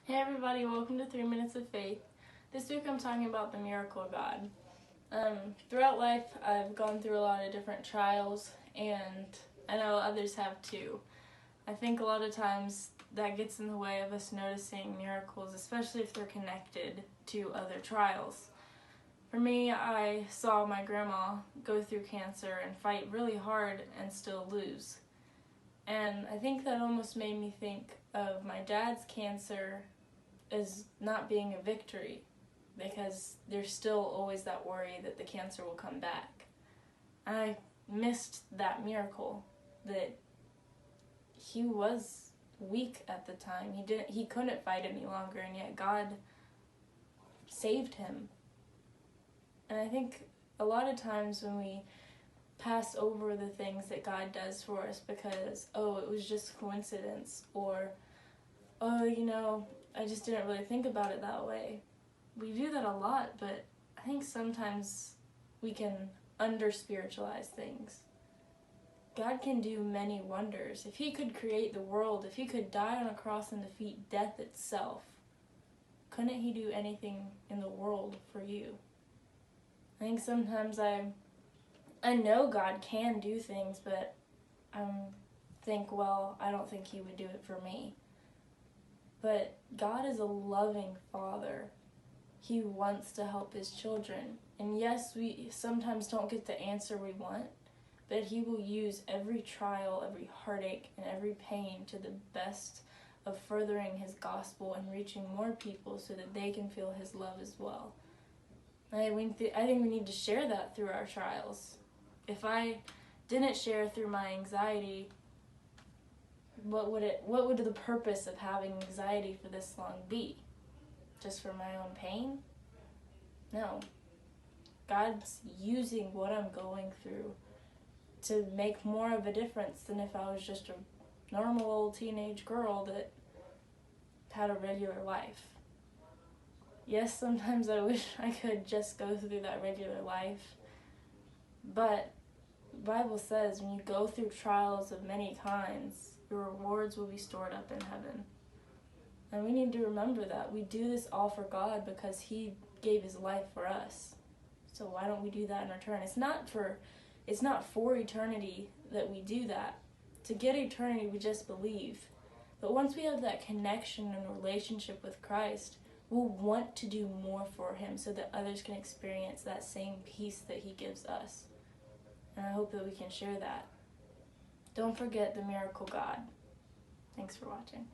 Hey everybody, welcome to 3 Minutes of Faith. This week I'm talking about the miracle of God. Throughout life I've gone through a lot of different trials, and I know others have too. I think a lot of times that gets in the way of us noticing miracles, especially if they're connected to other trials. For me, I saw my grandma go through cancer and fight really hard and still lose. And I think that almost made me think of my dad's cancer as not being a victory, because there's still always that worry that the cancer will come back. I missed that miracle that he was weak at the time. He couldn't fight any longer, and yet God saved him. And I think a lot of times when we pass over the things that God does for us because, it was just coincidence, or, I just didn't really think about it that way. We do that a lot, but I think sometimes we can under-spiritualize things. God can do many wonders. If he could create the world, if he could die on a cross and defeat death itself, couldn't he do anything in the world for you? I think sometimes I know God can do things, but I think, I don't think he would do it for me. But God is a loving Father. He wants to help his children. And yes, we sometimes don't get the answer we want, but he will use every trial, every heartache, and every pain to the best of furthering his gospel and reaching more people so that they can feel his love as well. I think we need to share that through our trials. If I didn't share through my anxiety, what would the purpose of having anxiety for this long be? Just for my own pain? No. God's using what I'm going through to make more of a difference than if I was just a normal old teenage girl that had a regular life. Yes, sometimes I wish I could just go through that regular life, but the Bible says when you go through trials of many kinds, your rewards will be stored up in heaven. And we need to remember that. We do this all for God because he gave his life for us. So why don't we do that in return? It's not for eternity that we do that. To get eternity, we just believe. But once we have that connection and relationship with Christ, we'll want to do more for him so that others can experience that same peace that he gives us. And I hope that we can share that. Don't forget the miracle God. Thanks for watching.